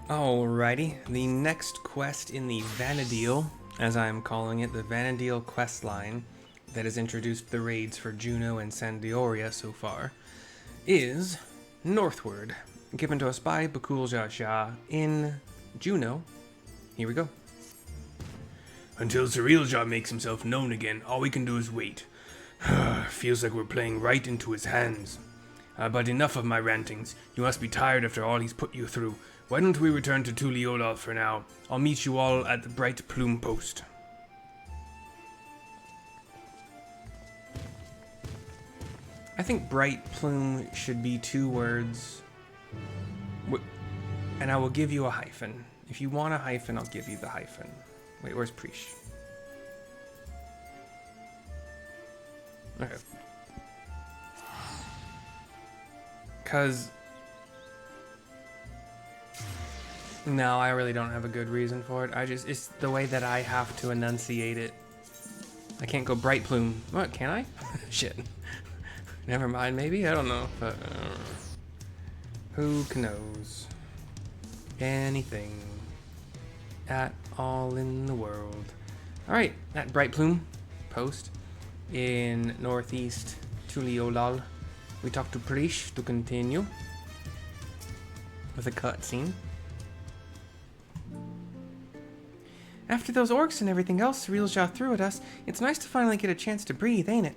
Alrighty, the next quest in the Vana diel, as I am calling it, the Vana diel quest line that has introduced the raids for Juno and Sandioria so far, is Northward, given to us by Sareel Ja in Juno. Here we go. Until Sareel Ja makes himself known again, all we can do is wait. Feels like we're playing right into his hands. But enough of my rantings. You must be tired after all he's put you through. Why don't we return to Tuliolal for now? I'll meet you all at the Bright Plume Post. I think Bright Plume should be 2 words. And I will give you a hyphen. If you want a hyphen, I'll give you the hyphen. Wait, where's Prishe? Okay. Because... No, I really don't have a good reason for it. It's the way that I have to enunciate it. I can't go Bright Plume. What, can I? Shit. Never mind, maybe? I don't know. But, who knows? Anything. At all in the world. Alright, at Bright Plume Post in northeast Tuliolal. We talk to Prishe to continue with a cutscene. After those orcs and everything else Sareel Ja threw at us, it's nice to finally get a chance to breathe, ain't it?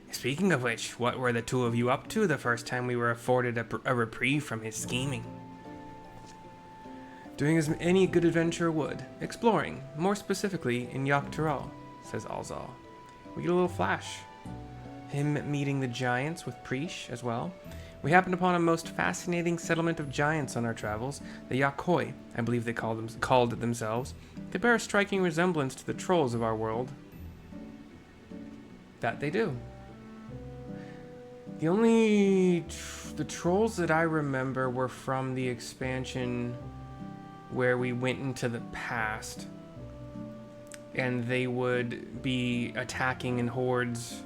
Speaking of which, what were the 2 of you up to the first time we were afforded a reprieve from his scheming? Doing as any good adventurer would. Exploring, more specifically in Yok Huy, says Alxaal. We get a little flash. Him meeting the giants with Prishe as well. We happened upon a most fascinating settlement of giants on our travels, the Yok Huy, I believe they called it themselves. They bear a striking resemblance to the trolls of our world. That they do. The trolls that I remember were from the expansion where we went into the past, and they would be attacking in hordes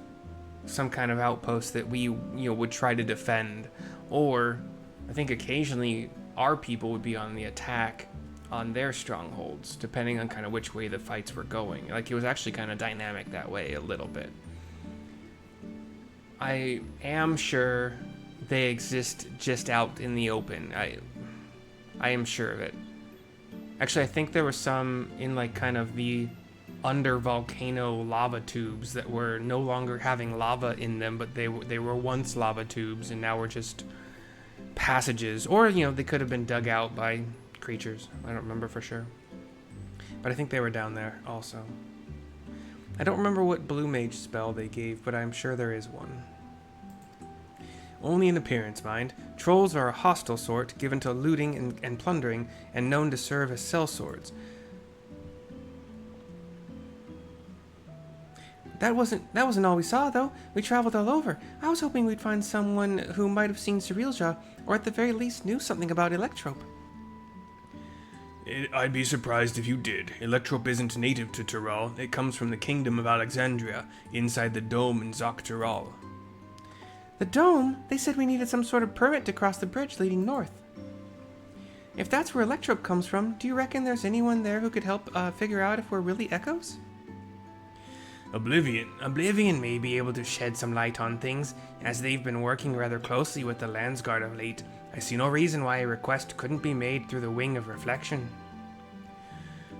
some kind of outpost that we would try to defend, or I think occasionally our people would be on the attack on their strongholds, depending on kind of which way the fights were going. Like, it was actually kind of dynamic that way a little bit. I am sure they exist just out in the open. I am sure of it. Actually, I think there were some in like kind of the under volcano lava tubes that were no longer having lava in them, but they were once lava tubes and now were just passages, or they could have been dug out by creatures. I don't remember for sure, but I think they were down there also. I don't remember what blue mage spell they gave, but I'm sure there is one. Only in appearance, mind. Trolls are a hostile sort, given to looting and plundering, and known to serve as sellswords. That wasn't all we saw, though. We traveled all over. I was hoping we'd find someone who might have seen Sareel Ja, or at the very least knew something about Electrope. I'd be surprised if you did. Electrope isn't native to Tyrol. It comes from the kingdom of Alexandria, inside the dome in Zok Tyrol. The dome? They said we needed some sort of permit to cross the bridge leading north. If that's where Electrope comes from, do you reckon there's anyone there who could help figure out if we're really echoes? Oblivion may be able to shed some light on things, as they've been working rather closely with the Landsguard of late. I see no reason why a request couldn't be made through the Wing of Reflection.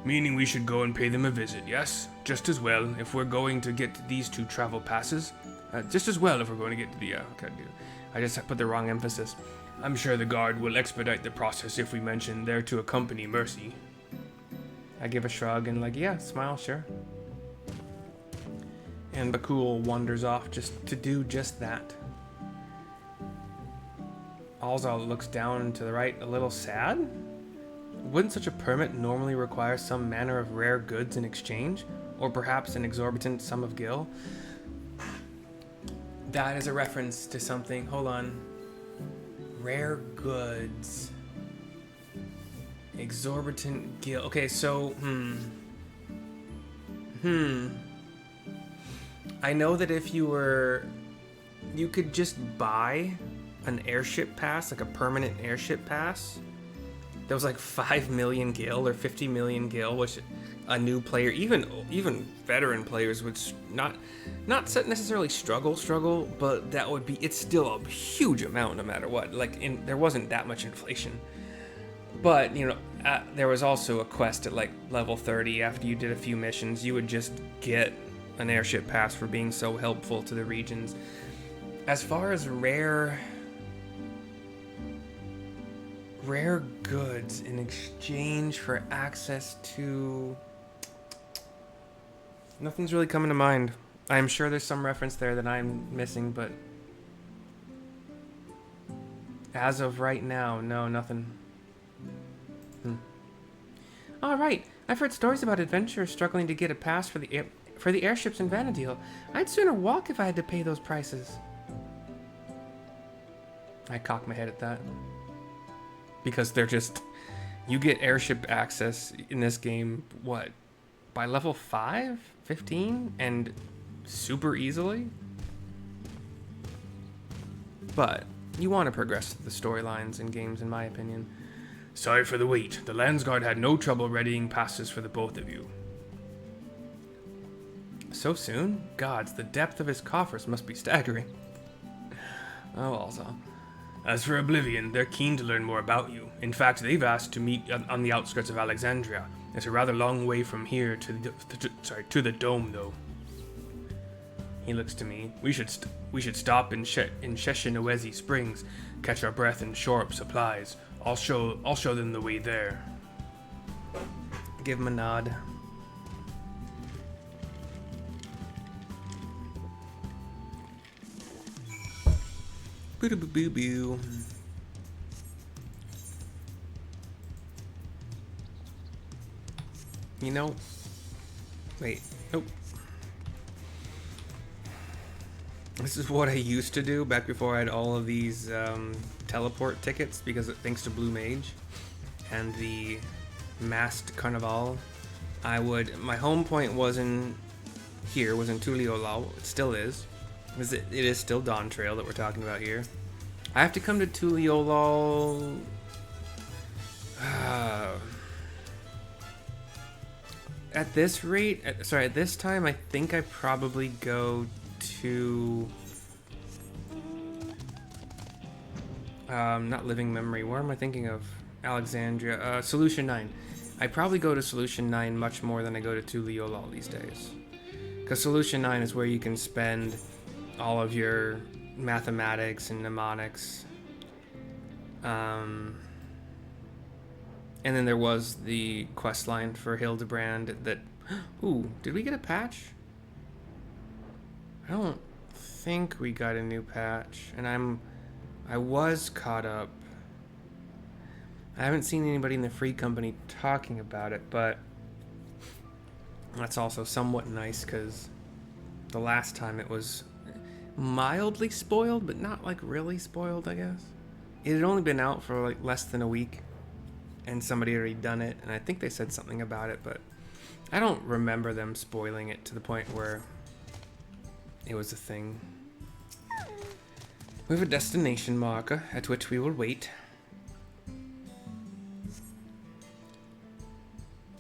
Meaning we should go and pay them a visit, yes? Just as well if we're going to get these 2 travel passes. Just as well if we're going to get to the... I just put the wrong emphasis. I'm sure the guard will expedite the process if we mention they're to accompany Mercy. I give a shrug and yeah, smile, sure. And Bakul wanders off just to do just that. Alxaal looks down to the right, a little sad. Wouldn't such a permit normally require some manner of rare goods in exchange? Or perhaps an exorbitant sum of gil? That is a reference to something. Hold on. Rare goods. Exorbitant gil. Okay, so, I know that if you could just buy an airship pass, like a permanent airship pass, there was like 5 million gil or 50 million gil, which a new player, even veteran players would not necessarily struggle, but it's still a huge amount no matter what. Like there wasn't that much inflation. But, there was also a quest at like level 30. After you did a few missions, you would just get an airship pass for being so helpful to the regions. As far as rare goods in exchange for access to... Nothing's really coming to mind. I'm sure there's some reference there that I'm missing, but as of right now, no, nothing. All right, I've heard stories about adventurers struggling to get a pass for the airships in Vana deal. I'd sooner walk if I had to pay those prices. I cock my head at that. Because they're just... You get airship access in this game, what? By level 5? 15? And super easily? But you want to progress the storylines in games, in my opinion. Sorry for the wait. The Landsguard had no trouble readying passes for the both of you. So soon? Gods, the depth of his coffers must be staggering. Oh, also. As for Oblivion, they're keen to learn more about you. In fact, they've asked to meet on the outskirts of Alexandria. It's a rather long way from here to the dome, though. He looks to me. We should stop in Sheshinawezi Springs, catch our breath and shore up supplies. I'll show them the way there. Give him a nod. Boo-boo-boo-boo. Wait, nope. This is what I used to do back before I had all of these teleport tickets, because thanks to Blue Mage and the Masked Carnival, my home point was in Tuliolal. It still is. It is still Dawn Trail that we're talking about here. I have to come to Tuliolal at this rate, at this time, I think I probably go to not Living Memory. Where am I thinking of? Alexandria. Solution 9. I probably go to Solution 9 much more than I go to Tuliolal these days. Because Solution 9 is where you can spend all of your mathematics and mnemonics. And then there was the quest line for Hildebrand that... Ooh, did we get a patch? I don't think we got a new patch. And I was caught up. I haven't seen anybody in the Free Company talking about it, but that's also somewhat nice because the last time it was mildly spoiled, but not like really spoiled, I guess. It had only been out for like less than a week, and somebody had already done it, and I think they said something about it, but I don't remember them spoiling it to the point where it was a thing. We have a destination marker at which we will wait.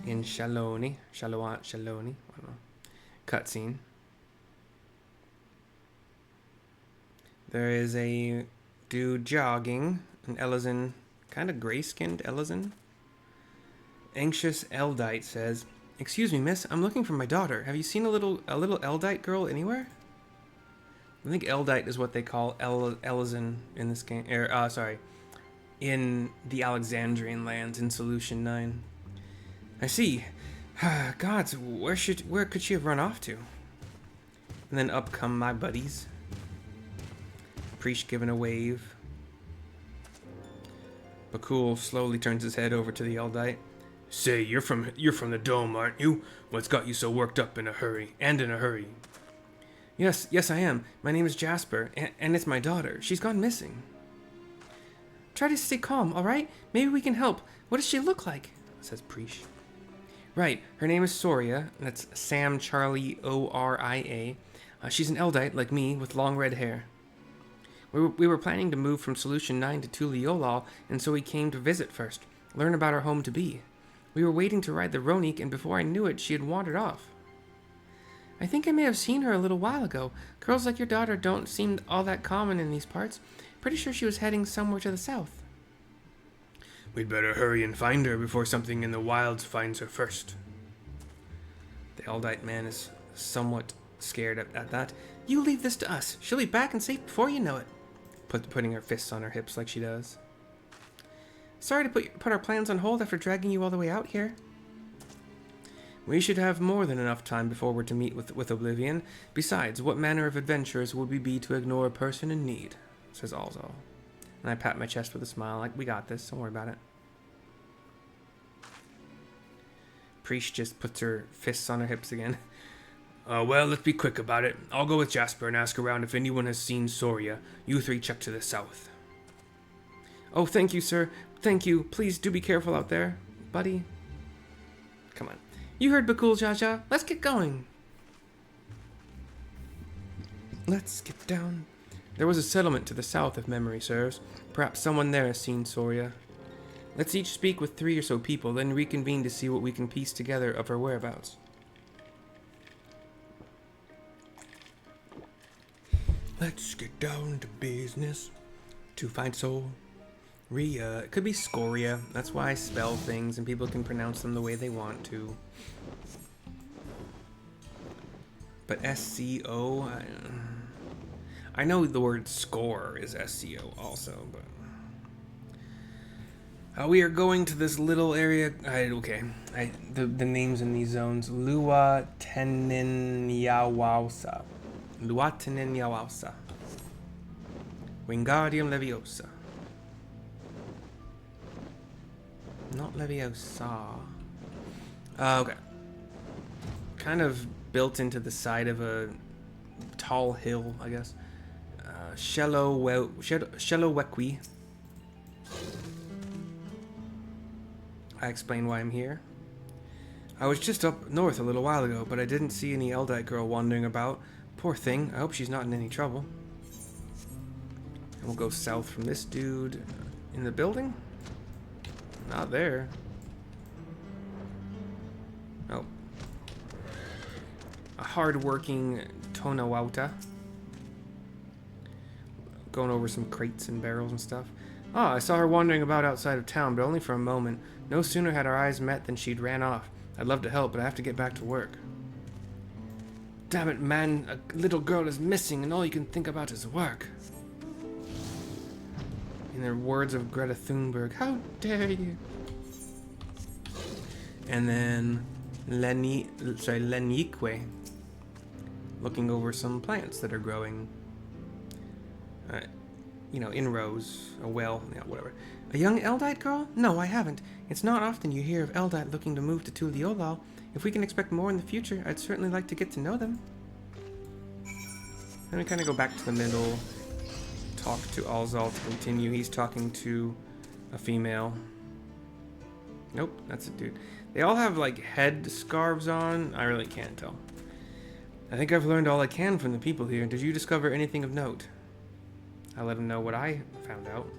In Shaloni, I don't know. Cutscene. There is a dude jogging, an Ellison, kind of gray-skinned Ellison. Anxious Eldite says, "Excuse me, miss, I'm looking for my daughter. Have you seen a little Eldite girl anywhere?" I think Eldite is what they call Ellison in this game. In the Alexandrian lands in Solution 9. I see. Gods, where could she have run off to? And then up come my buddies. Prishe giving a wave. Bakul slowly turns his head over to the Eldite. Say, you're from the dome, aren't you? What's got you so worked up in a hurry? Yes, I am. My name is Jasper, and it's my daughter. She's gone missing. Try to stay calm, all right? Maybe we can help. What does she look like? Says Prishe. Right, her name is Soria. That's Sam Charlie Oria. She's an Eldite like me with long red hair. We were planning to move from Solution 9 to Tuliolal, and so we came to visit first. learn about our home to be. We were waiting to ride the Ronik, and before I knew it, she had wandered off. I think I may have seen her a little while ago. Girls like your daughter don't seem all that common in these parts. Pretty sure she was heading somewhere to the south. We'd better hurry and find her before something in the wilds finds her first. The Eldite man is somewhat scared at that. You leave this to us. She'll be back and safe before you know it. Putting her fists on her hips like she does. Sorry to put our plans on hold after dragging you all the way out here. We should have more than enough time before we're to meet with Oblivion. Besides, what manner of adventurers would we be to ignore a person in need? Says Alxaal. And I pat my chest with a smile, like, we got this, don't worry about it. Prishe just puts her fists on her hips again. Well, let's be quick about it. I'll go with Jasper and ask around if anyone has seen Soria. You three check to the south. Oh, thank you, sir. Thank you. Please do be careful out there, buddy. Come on. You heard Bakul Jaja. Let's get going. Let's get down. There was a settlement to the south, if memory serves. Perhaps someone there has seen Soria. Let's each speak with 3 or so people, then reconvene to see what we can piece together of her whereabouts. Let's get down to business. To find Soria. It could be Scoria. That's why I spell things, and people can pronounce them the way they want to. But SCO... I know the word score is SCO also, but... we are going to this little area... The names in these zones. Luateneniawausa. Luateneniawausa. Wingardium Leviosa. Not Leviosa. Okay. Kind of built into the side of a tall hill, I guess. Shellowekwi. I explain why I'm here. I was just up north a little while ago, but I didn't see any Eldite girl wandering about. Poor thing. I hope she's not in any trouble. And we'll go south from this dude. In the building? Not there. Oh. A hard-working Tonawauta. Going over some crates and barrels and stuff. I saw her wandering about outside of town, but only for a moment. No sooner had our eyes met than she'd ran off. I'd love to help, but I have to get back to work. Damn it, man. A little girl is missing, and all you can think about is work. In the words of Greta Thunberg, how dare you? And then Lenique. Looking over some plants that are growing. In rows. Whatever. A young Eldite girl? No, I haven't. It's not often you hear of Eldite looking to move to Tuliolal. If we can expect more in the future, I'd certainly like to get to know them. Then we kind of go back to the middle. Talk to Alxaal to continue. He's talking to a female. Nope, that's a dude. They all have, head scarves on. I really can't tell. I think I've learned all I can from the people here. Did you discover anything of note? I let him know what I found out.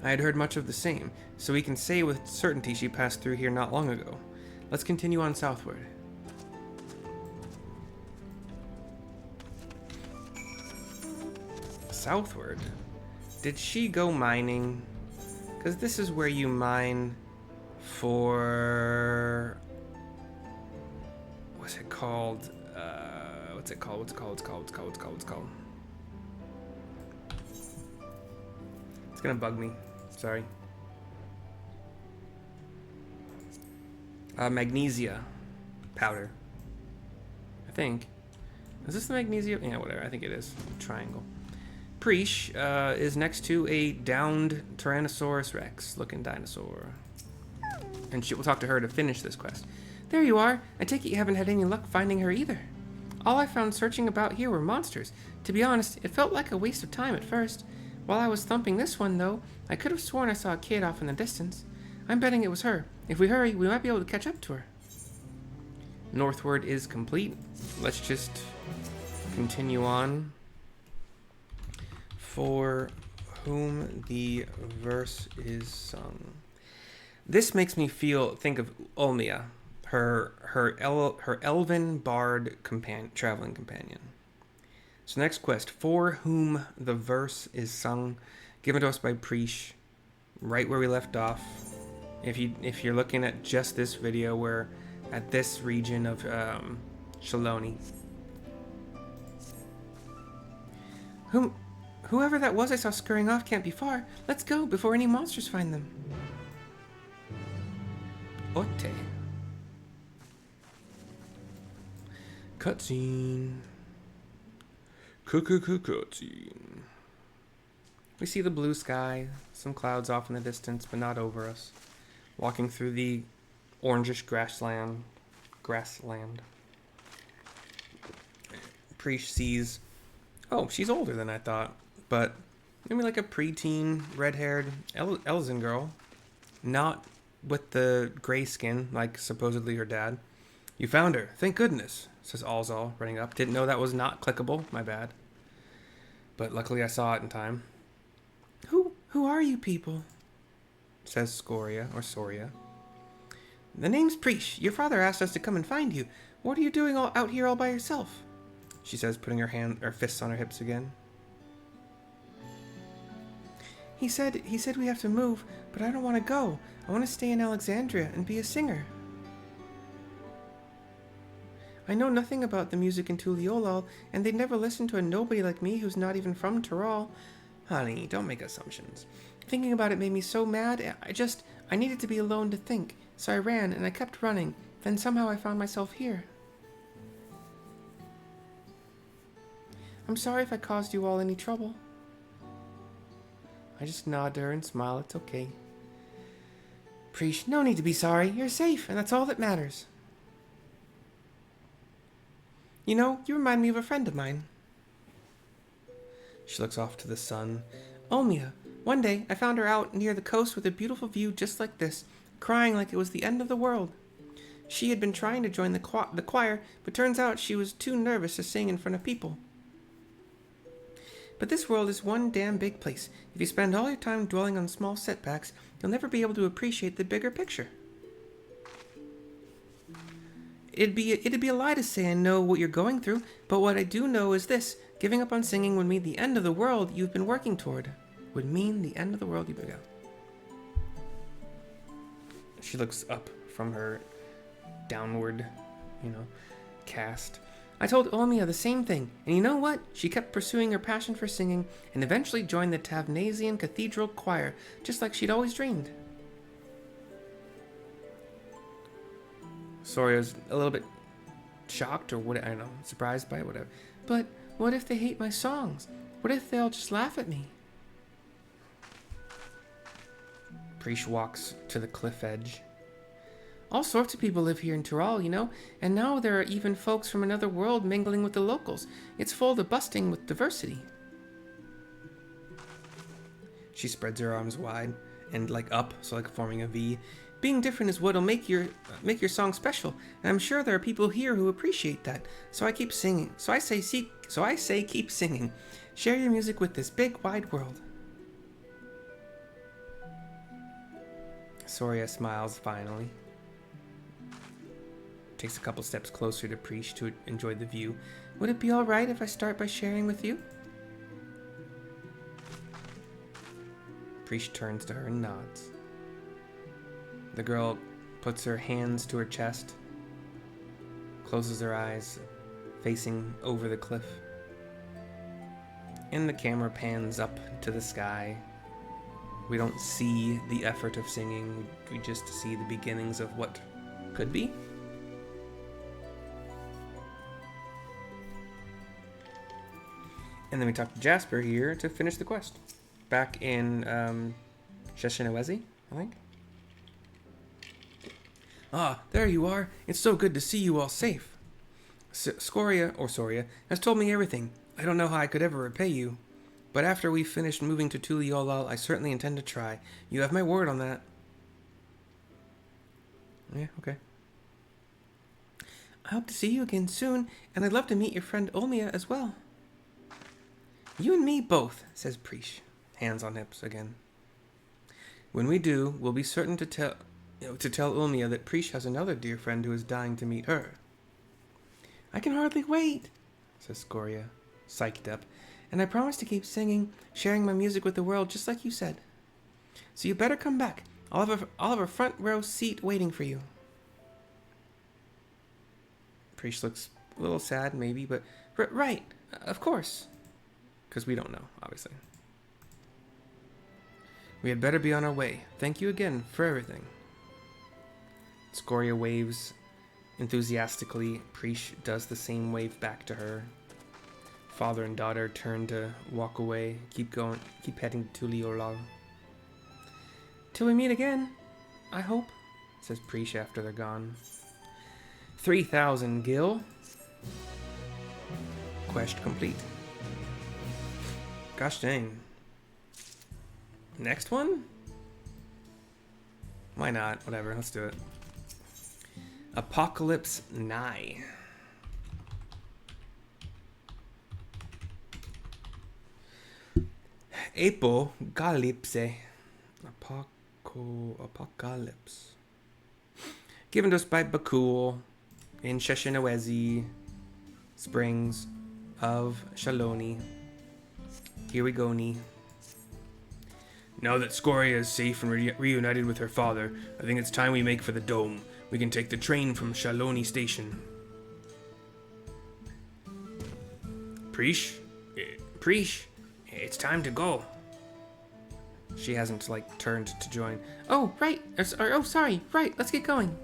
I had heard much of the same, so we can say with certainty she passed through here not long ago. Let's continue on southward. Southward? Did she go mining? Because this is where you mine for... What's it called? What's it called? It's gonna bug me. Sorry. Magnesia powder. I think. Is this the magnesia? Yeah, whatever. I think it is. Triangle. Prishe is next to a downed Tyrannosaurus Rex looking dinosaur. And we'll talk to her to finish this quest. There you are. I take it you haven't had any luck finding her either. All I found searching about here were monsters. To be honest, it felt like a waste of time at first. While I was thumping this one, though, I could have sworn I saw a kid off in the distance. I'm betting it was her. If we hurry, we might be able to catch up to her. Northward is complete. Let's just continue on for whom the verse is sung. This makes me think of Olmia, her elven bard traveling companion. So next quest, for whom the verse is sung, given to us by Prishe, right where we left off. If you're looking at just this video, we're at this region of Shaloni. Whoever that was I saw scurrying off can't be far. Let's go before any monsters find them. Ote. Cutscene. Cutscene. We see the blue sky, some clouds off in the distance, but not over us. Walking through the orangish grassland. Prishe sees, oh, she's older than I thought, but maybe like a preteen, red-haired Elzen girl. Not with the gray skin, like supposedly her dad. You found her, thank goodness, says Alxaal, running up. Didn't know that was not clickable, my bad. But luckily I saw it in time. Who are you people? Says Soria. The name's Prishe. Your father asked us to come and find you. What are you doing out here all by yourself? She says, putting her fists on her hips again. He said we have to move, but I don't want to go. I want to stay in Alexandria and be a singer. I know nothing about the music in Tuliolal, and they'd never listen to a nobody like me who's not even from Tyrol. Honey, don't make assumptions. Thinking about it made me so mad, I needed to be alone to think. So I ran, and I kept running. Then somehow I found myself here. I'm sorry if I caused you all any trouble. I just nod to her and smile. It's okay. Prishe, no need to be sorry. You're safe, and that's all that matters. You know, you remind me of a friend of mine. She looks off to the sun. Olmia. One day, I found her out near the coast with a beautiful view just like this, crying like it was the end of the world. She had been trying to join the choir, but turns out she was too nervous to sing in front of people. But this world is one damn big place. If you spend all your time dwelling on small setbacks, you'll never be able to appreciate the bigger picture. It'd be a lie to say I know what you're going through, but what I do know is this. Giving up on singing would mean the end of the world you've been working toward. Would mean the end of the world you've been. She looks up from her downward, cast. I told Olmia the same thing, and you know what? She kept pursuing her passion for singing, and eventually joined the Tavnasian Cathedral Choir, just like she'd always dreamed. Soria's a little bit shocked, or what? I don't know, surprised by it, whatever. But what if they hate my songs? What if they'll just laugh at me? Prishe walks to the cliff edge. All sorts of people live here in Tyrol, and now there are even folks from another world mingling with the locals. It's full to busting with diversity. She spreads her arms wide and up, so forming a V. Being different is what'll make your song special, and I'm sure there are people here who appreciate that. So I keep singing. So I say keep singing. Share your music with this big wide world. Soria smiles finally. Takes a couple steps closer to Prishe to enjoy the view. Would it be all right if I start by sharing with you? Prishe turns to her and nods. The girl puts her hands to her chest, closes her eyes, facing over the cliff. And the camera pans up to the sky. We don't see the effort of singing, we just see the beginnings of what could be. And then we talk to Jasper here to finish the quest. Back in Sheshinawezi, I think. Ah, there you are. It's so good to see you all safe. Soria has told me everything. I don't know how I could ever repay you. But after we've finished moving to Tuliolal, I certainly intend to try. You have my word on that. Yeah, okay. I hope to see you again soon, and I'd love to meet your friend Olmia as well. You and me both, says Prishe. hands on hips again. When we do, we'll be certain to tell Ulmia that Prishe has another dear friend who is dying to meet her. I can hardly wait, says Scoria, psyched up, and I promise to keep singing, sharing my music with the world just like you said. So you better come back. I'll have a front row seat waiting for you. Prishe looks a little sad, maybe, but right, of course. Because we don't know, obviously. We had better be on our way. Thank you again for everything. Scoria waves enthusiastically. Prishe does the same wave back to her. Father and daughter turn to walk away. Keep heading to Liolal. Till we meet again, I hope, says Prishe after they're gone. 3,000 gil. Quest complete. Gosh dang. Next one? Why not? Whatever, let's do it. Apocalypse Nigh. Apocalypse. Apocalypse. Given to us by Bakul in Sheshinawezi Springs of Shaloni. Here we go, Nee. Now that Scoria is safe and reunited with her father, I think it's time we make for the dome. We can take the train from Shaloni Station. Prishe, it's time to go. She hasn't, turned to join. Oh, right. Oh, sorry. Right, let's get going.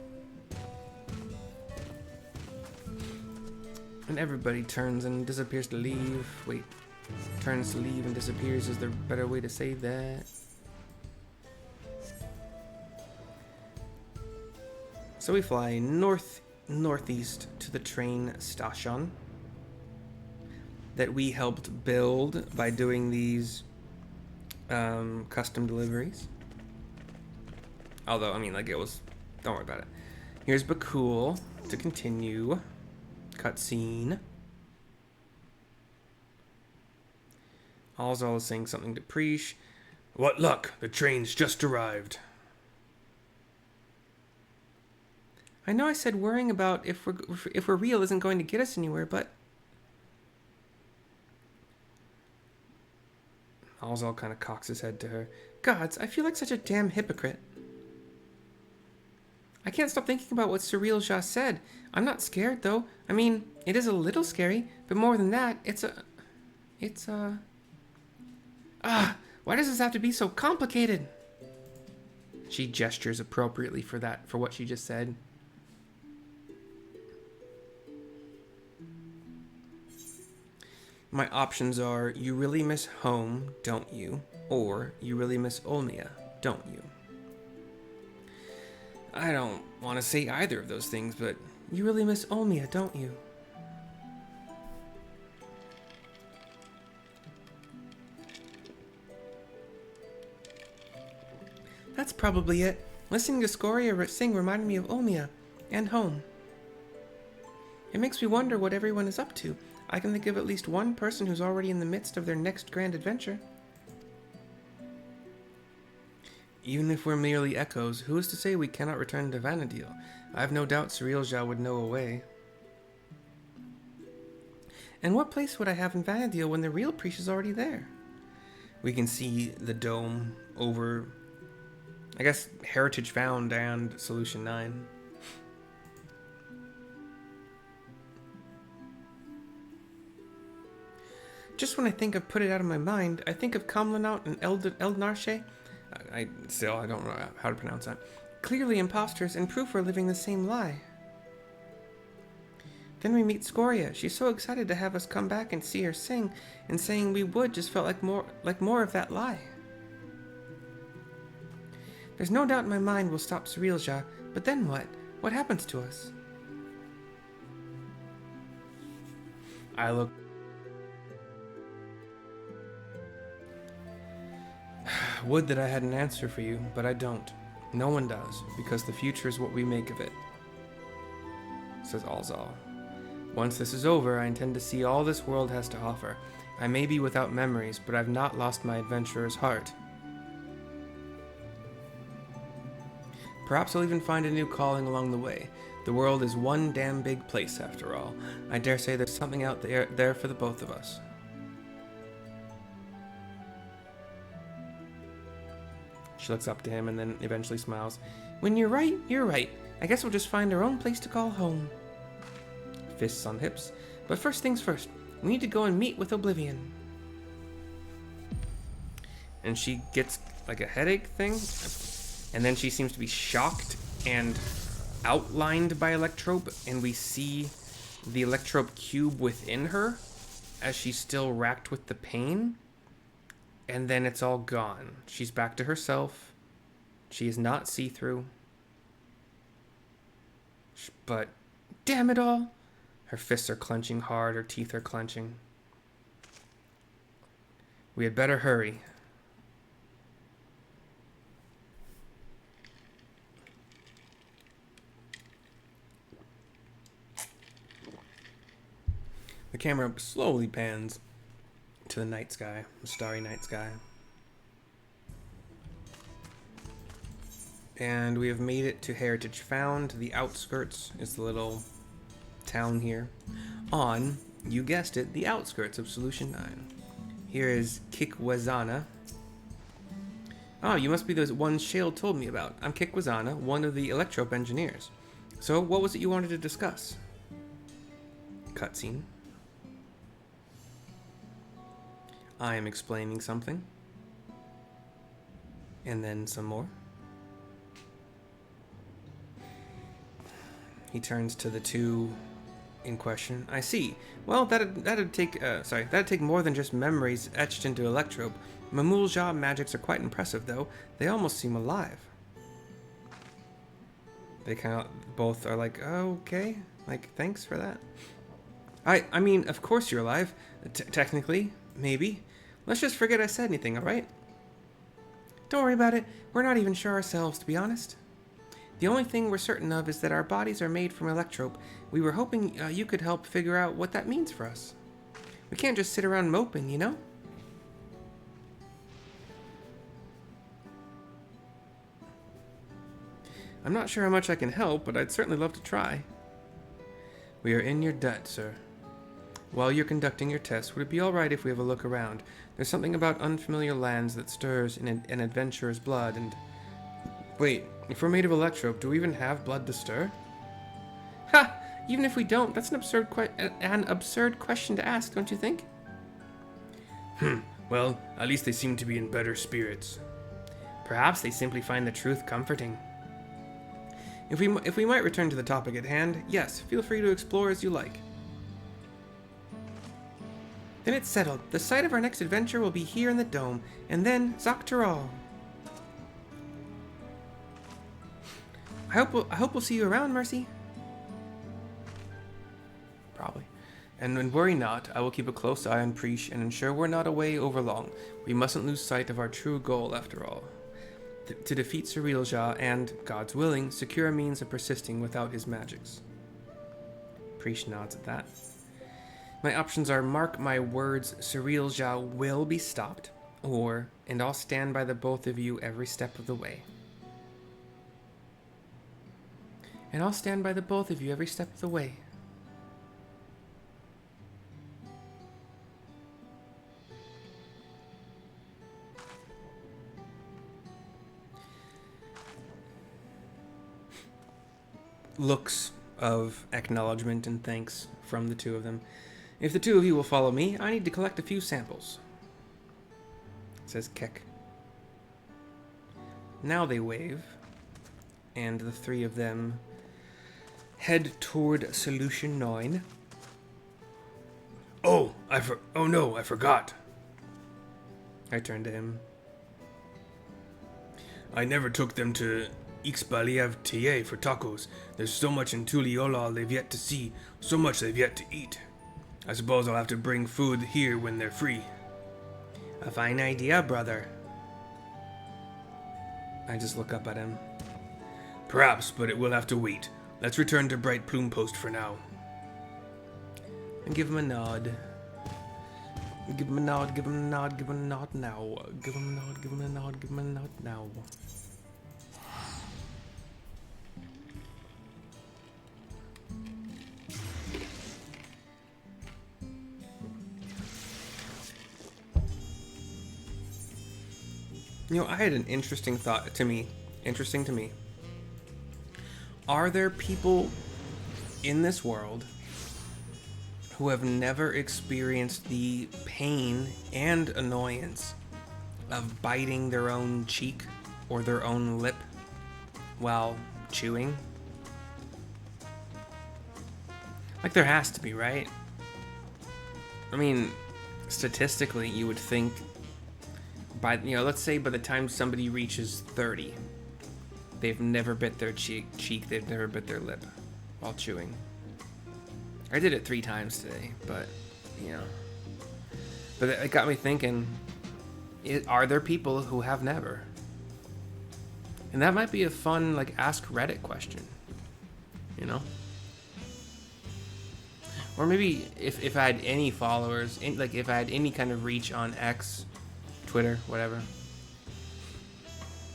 And everybody turns and disappears to leave. Wait. Turns to leave and disappears. Is there a better way to say that? So we fly northeast to the train station that we helped build by doing these custom deliveries. Although, it was... Don't worry about it. Here's Bakul to continue. Cutscene. Alxaal is saying something to Prishe. What luck! The train's just arrived. I know I said worrying about if we're real isn't going to get us anywhere, but... Alxaal kind of cocks his head to her. Gods, I feel like such a damn hypocrite. I can't stop thinking about what Sareel Ja said. I'm not scared, though. It is a little scary, but more than that, why does this have to be so complicated? She gestures appropriately for what she just said. My options are, you really miss home, don't you? Or, you really miss Ulmia, don't you? I don't want to say either of those things, but you really miss Ulmia, don't you? That's probably it. Listening to Scoria sing reminded me of Ulmia and home. It makes me wonder what everyone is up to. I can think of at least one person who's already in the midst of their next grand adventure. Even if we're merely echoes, who is to say we cannot return to Vana diel? I have no doubt Sareel Ja would know a way. And what place would I have in Vana diel when the real Prishe is already there? We can see the dome over, I guess, Heritage Found and Solution 9. Just when I think I've put it out of my mind, I think of Kamlanaut and Eldnarshe. I don't know how to pronounce that. Clearly imposters and proof we're living the same lie. Then we meet Scoria. She's so excited to have us come back and see her sing, and saying we would just felt like more of that lie. There's no doubt in my mind we'll stop Sareel Ja, but then what? What happens to us? I look... Would that I had an answer for you, but I don't. No one does, because the future is what we make of it, says Alxaal. Once this is over, I intend to see all this world has to offer. I may be without memories, but I've not lost my adventurer's heart. Perhaps I'll even find a new calling along the way. The world is one damn big place, after all. I dare say there's something out there for the both of us. She looks up to him and then eventually smiles. When you're right, you're right. I guess we'll just find our own place to call home. Fists on hips. But first things first, we need to go and meet with Oblivion. And she gets like a headache thing. And then she seems to be shocked and outlined by Electrope. And we see the Electrope cube within her as she's still racked with the pain. And then it's all gone. She's back to herself. She is not see-through. But, damn it all. Her fists are clenching hard. Her teeth are clenching. We had better hurry. The camera slowly pans to the night sky, the starry night sky. And we have made it to Heritage Found. The outskirts is the little town here. On, you guessed it, the outskirts of Solution 9. Here is Kikwazana. Oh, you must be those ones Shale told me about. I'm Kikwazana, one of the Electrope engineers. So, what was it you wanted to discuss? Cutscene. I am explaining something. And then some more. He turns to the two in question. I see. Well, that'd take more than just memories etched into Electrope. Sareel Ja magics are quite impressive, though. They almost seem alive. They kind of both are like, oh, okay. Like, thanks for that. I mean, of course you're alive. Technically, maybe. Let's just forget I said anything, alright? Don't worry about it. We're not even sure ourselves, to be honest. The only thing we're certain of is that our bodies are made from Electrope. We were hoping you could help figure out what that means for us. We can't just sit around moping, you know? I'm not sure how much I can help, but I'd certainly love to try. We are in your debt, sir. While you're conducting your tests, would it be alright if we have a look around? There's something about unfamiliar lands that stirs in an adventurer's blood, and... Wait, if we're made of Electrope, do we even have blood to stir? Ha! Even if we don't, that's an absurd question to ask, don't you think? Well, at least they seem to be in better spirits. Perhaps they simply find the truth comforting. If we might return to the topic at hand, yes, feel free to explore as you like. Then it's settled. The site of our next adventure will be here in the dome, and then Zaktaral. I hope we'll see you around, Mercy. Probably. And worry not, I will keep a close eye on Prishe and ensure we're not away over long. We mustn't lose sight of our true goal, after all. To defeat Sareel Ja and, God's willing, secure a means of persisting without his magics. Prishe nods at that. My options are, mark my words, Sareel Ja will be stopped, or, and I'll stand by the both of you every step of the way. And I'll stand by the both of you every step of the way. Looks of acknowledgement and thanks from the two of them. If the two of you will follow me, I need to collect a few samples. It says Kek. Now they wave, and the three of them head toward Solution 9. Oh no, I forgot. I turned to him. I never took them to FFXIV for tacos. There's so much in Tuliyollal they've yet to see, so much they've yet to eat. I suppose I'll have to bring food here when they're free. A fine idea, brother. I just look up at him. Perhaps, but it will have to wait. Let's return to Bright Plume Post for now. And give him a nod. Give him a nod, give him a nod, give him a nod now. Give him a nod, give him a nod, give him a nod now. You know, I had an interesting thought to me. Interesting to me. Are there people in this world who have never experienced the pain and annoyance of biting their own cheek or their own lip while chewing? Like, there has to be, right? I mean, statistically, you would think let's say by the time somebody reaches 30, they've never bit their cheek, they've never bit their lip while chewing. I did it 3 times today, but, But it got me thinking, are there people who have never? And that might be a fun, like, Ask Reddit question, Or maybe if I had any followers, if I had any kind of reach on X, Twitter, whatever,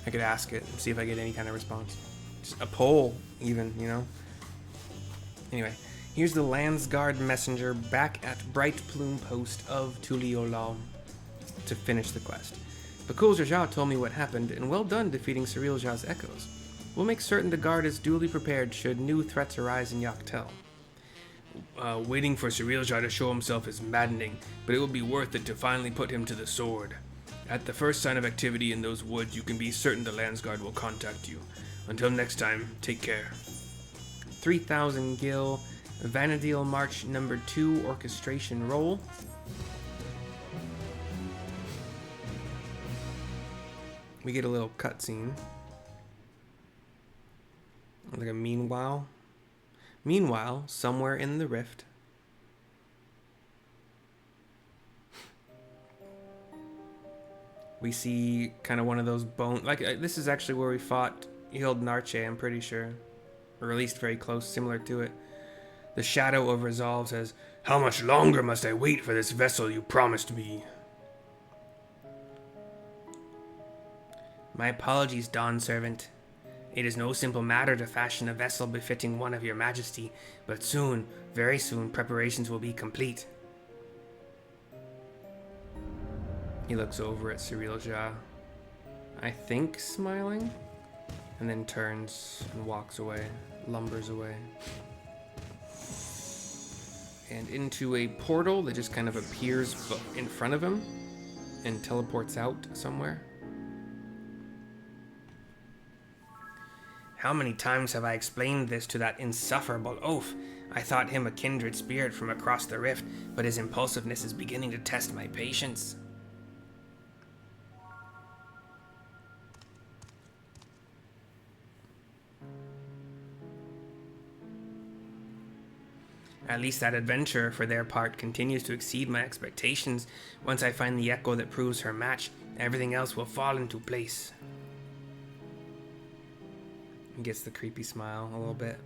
I could ask it and see if I get any kind of response. Just a poll, even, Anyway, here's the Landsguard messenger back at Bright Plume Post of Tuliolal to finish the quest. Bakul Ja told me what happened, and well done defeating Sareel Ja's echoes. We'll make certain the guard is duly prepared should new threats arise in Yaktel. Waiting for Sareel Ja to show himself is maddening, but it will be worth it to finally put him to the sword. At the first sign of activity in those woods, you can be certain the Landsguard will contact you. Until next time, take care. 3000 Gil, Vana Diel March number 2 orchestration roll. We get a little cutscene. Like a meanwhile. Meanwhile, somewhere in the rift, we see kind of one of those this is actually where we fought Hild Narche, I'm pretty sure. Or at least very close, similar to it. The Shadow of Resolve says, "How much longer must I wait for this vessel you promised me?" My apologies, Dawn Servant. It is no simple matter to fashion a vessel befitting one of your majesty, but soon, very soon, preparations will be complete. He looks over at Sareel Ja, I think smiling, and then turns and walks away, lumbers away. And into a portal that just kind of appears in front of him and teleports out somewhere. How many times have I explained this to that insufferable oaf? I thought him a kindred spirit from across the rift, but his impulsiveness is beginning to test my patience. At least that adventurer, for their part, continues to exceed my expectations. Once I find the echo that proves her match, everything else will fall into place. He gets the creepy smile a little bit.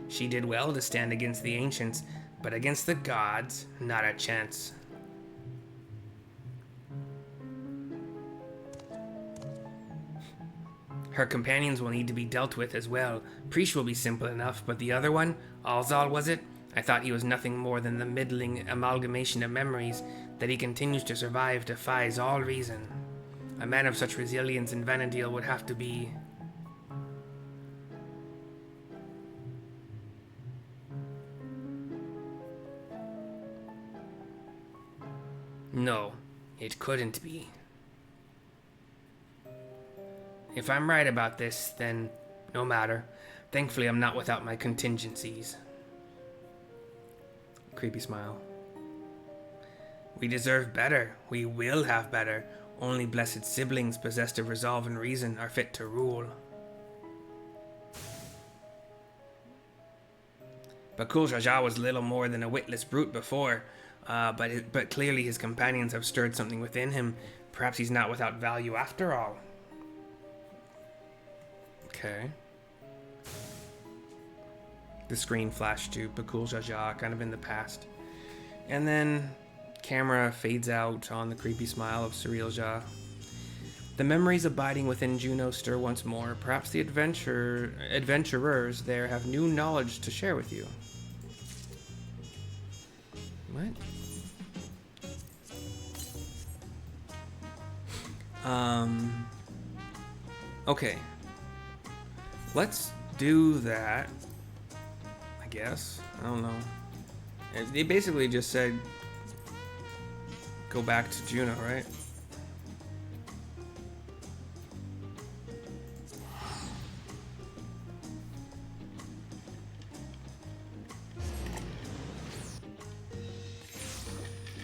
She did well to stand against the ancients, but against the gods, not a chance. Her companions will need to be dealt with as well. Prishe will be simple enough, but the other one, Alxaal was it? I thought he was nothing more than the middling amalgamation of memories. That he continues to survive defies all reason. A man of such resilience in Vana Diel would have to be... No, it couldn't be. If I'm right about this, then no matter. Thankfully, I'm not without my contingencies. Creepy smile. We deserve better. We will have better. Only blessed siblings possessed of resolve and reason are fit to rule. Bakul Ja was little more than a witless brute before, but clearly his companions have stirred something within him. Perhaps he's not without value after all. Okay. The screen flashed to Bakul Ja, kind of in the past. And then Camera fades out on the creepy smile of Sareel Ja. The memories abiding within Juno stir once more. Perhaps the adventurers there have new knowledge to share with you. What? Okay. Let's do that. I guess. I don't know. They basically just said go back to Juno, right?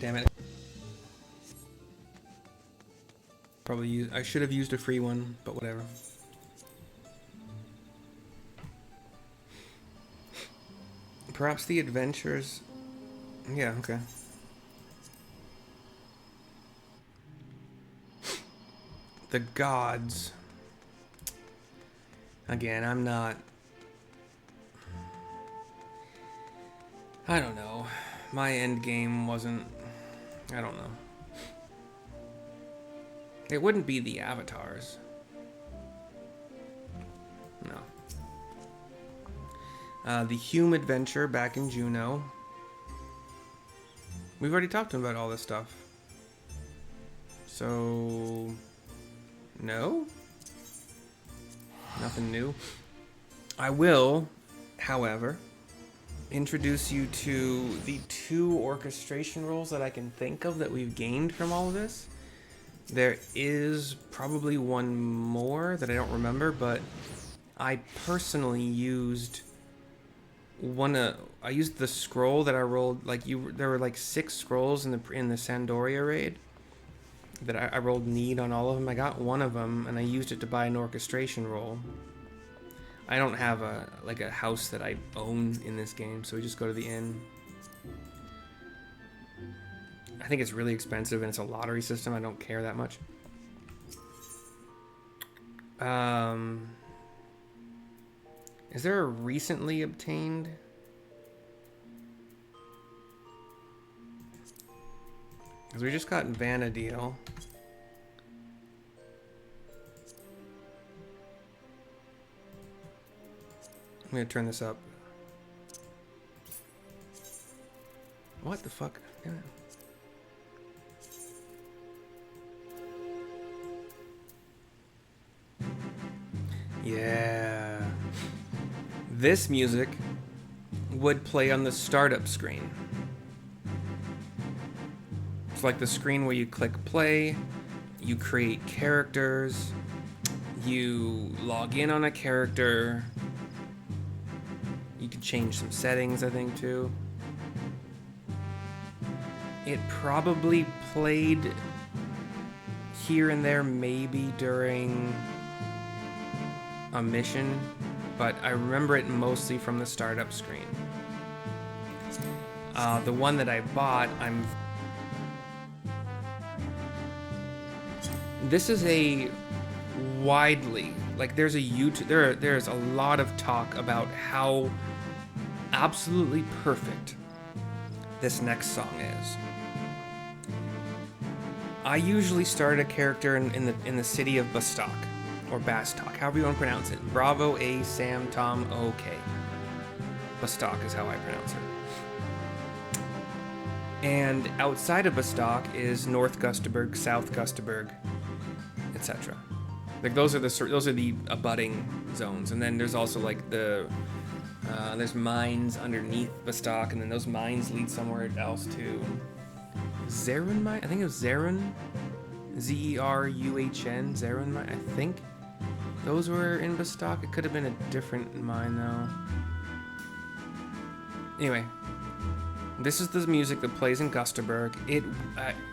Damn it. Probably I should have used a free one, but whatever. Perhaps the adventures. Yeah, okay. The gods. Again, I'm not. I don't know. My end game wasn't. I don't know. It wouldn't be the avatars. No. The Hume adventure back in Juno. We've already talked about all this stuff. So... no? Nothing new. I will, however, introduce you to the 2 orchestration roles that I can think of that we've gained from all of this. There is probably one more that I don't remember, but I personally used I used the scroll that I rolled. There were like 6 scrolls in the Sandoria raid that I rolled need on all of them. I got one of them and I used it to buy an orchestration roll. I don't have a house that I own in this game, so we just go to the inn. I think it's really expensive and it's a lottery system. I don't care that much. Is there a recently obtained? Because we just got Vana diel. I'm gonna turn this up. What the fuck? Damn it. Yeah. This music would play on the startup screen. It's like the screen where you click play, you create characters, you log in on a character. You can change some settings, I think, too. It probably played here and there, maybe during a mission, but I remember it mostly from the startup screen. The one that I bought, this is a widely, there's a YouTube, there's a lot of talk about how absolutely perfect this next song is. I usually start a character in the city of Bastok, or Bastok, however you want to pronounce it. Bravo, A, Sam, Tom, O-K. Bastok is how I pronounce it. And outside of Bastok is North Gustaberg, South Gustaberg, etc. Those are the abutting zones, and then there's also there's mines underneath Bastok, and then those mines lead somewhere else too. Zerun mine? I think it was Zerun. Z-E-R-U-H-N. Zerun mine, I think. Those were in Bastok. It could have been a different mine though. Anyway, this is the music that plays in Gustaberg.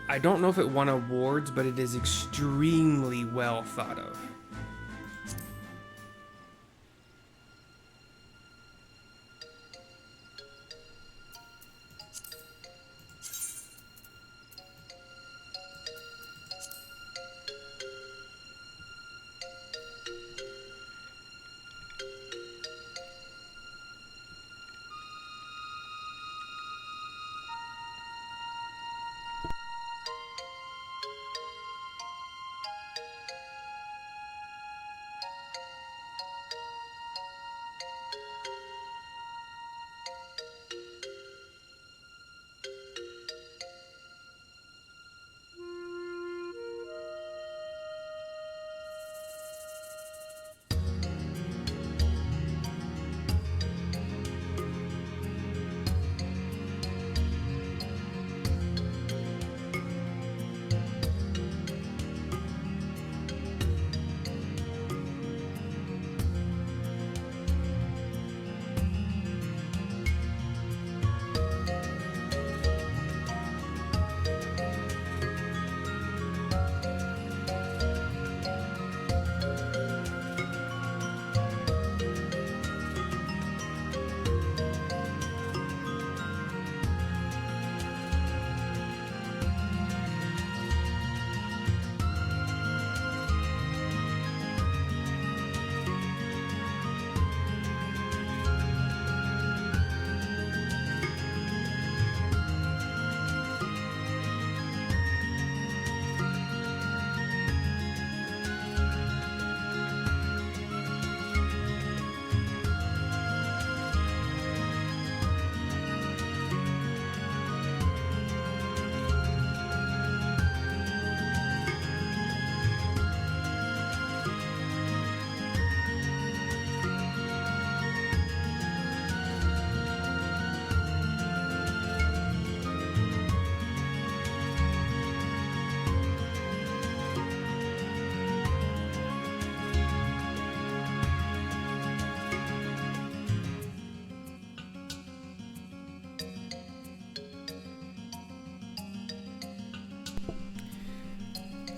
I don't know if it won awards, but it is extremely well thought of.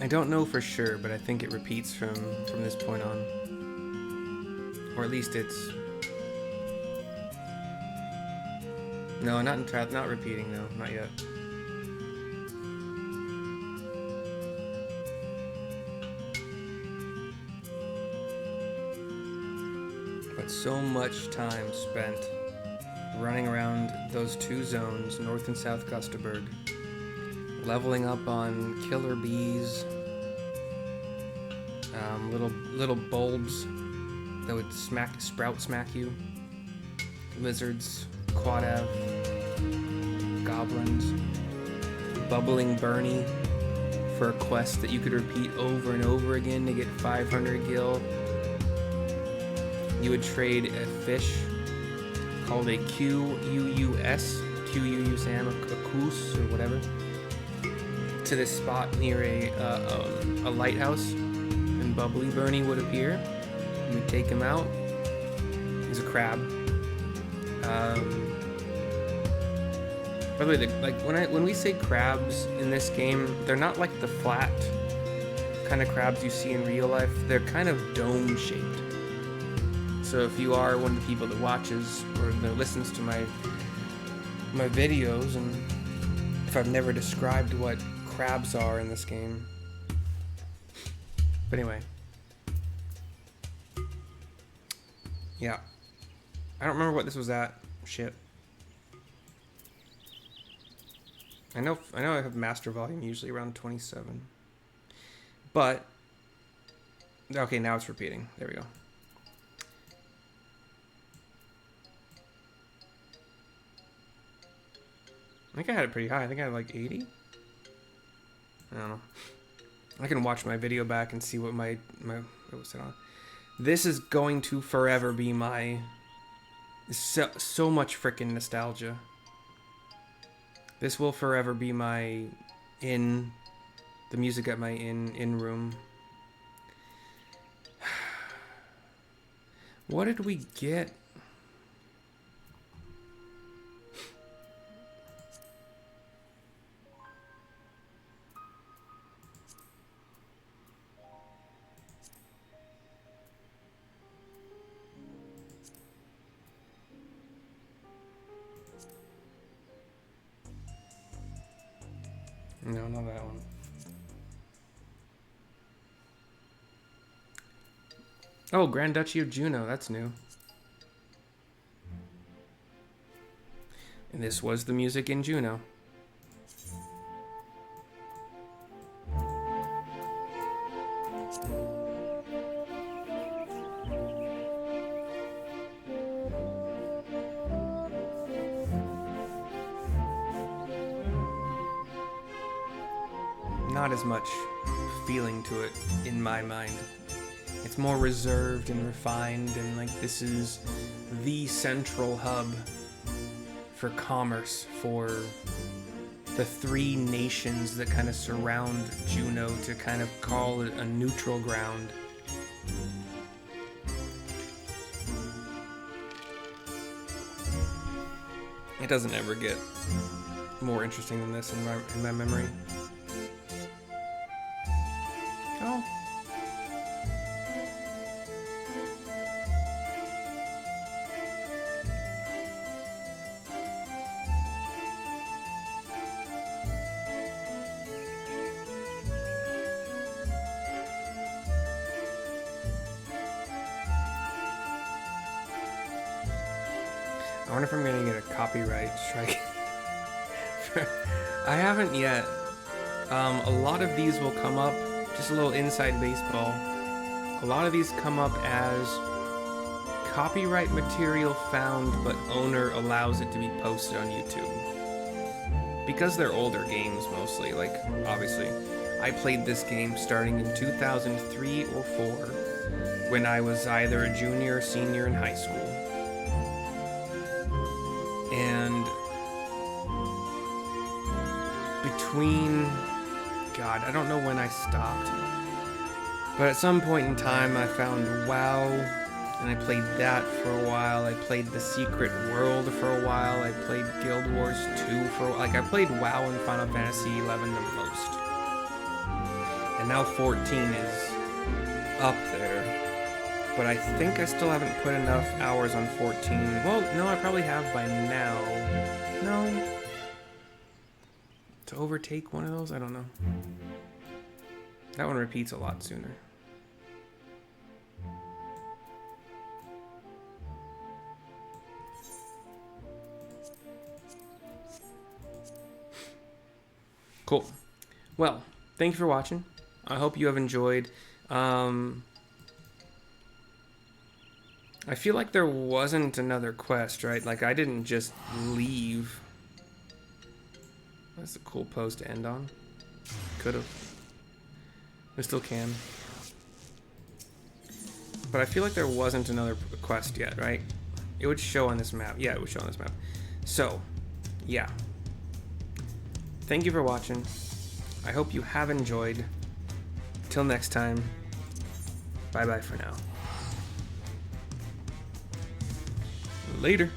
I don't know for sure, but I think it repeats from this point on. Or at least it's... No, not repeating, no, not yet. But so much time spent running around those two zones, North and South Gustaberg, leveling up on killer bees, little bulbs that would sprout smack you, lizards, quadav, goblins, bubbling Bernie for a quest that you could repeat over and over again to get 500 gil. You would trade a fish called a QUUS, Sam, a Koos or whatever, to this spot near a lighthouse, and Bubbly Bernie would appear. You would take him out. He's a crab. By the way, like when we say crabs in this game, they're not like the flat kind of crabs you see in real life. They're kind of dome shaped. So if you are one of the people that watches or that listens to my videos, and if I've never described what crabs are in this game. But anyway. Yeah. I don't remember what this was at. Shit. I know I have master volume usually around 27. But okay, now it's repeating. There we go. I think I had it pretty high. I think I had like 80. I don't know. I can watch my video back and see what what was it on. This is going to forever be my so much freaking nostalgia. This will forever be my the music at my in room. What did we get? No, not that one. Oh, Grand Duchy of Juno, that's new. And this was the music in Juno. Not as much feeling to it in my mind. It's more reserved and refined, and like this is the central hub for commerce for the three nations that kind of surround Juno to kind of call it a neutral ground. It doesn't ever get more interesting than this in my memory. Oh. I wonder if I'm gonna get a copyright strike. I haven't yet. A lot of these will come up, just a little inside baseball. A lot of these come up as copyright material found, but owner allows it to be posted on YouTube. Because they're older games mostly, like obviously. I played this game starting in 2003 or 4 when I was either a junior or senior in high school. And between, God, I don't know when I stopped, but at some point in time I found WoW, and I played that for a while. I played The Secret World for a while. I played Guild Wars 2 for a while. Like, I played WoW and Final Fantasy 11 the most. And now 14 is up there. But I think I still haven't put enough hours on 14. Well, no, I probably have by now. No. To overtake one of those? I don't know. That one repeats a lot sooner. Cool. Well, thank you for watching. I hope you have enjoyed. I feel like there wasn't another quest, right? Like, I didn't just leave. That's a cool pose to end on. Could've. I still can. But I feel like there wasn't another quest yet, right? It would show on this map. Yeah, it would show on this map. So, yeah. Thank you for watching. I hope you have enjoyed. Till next time. Bye-bye for now. Later.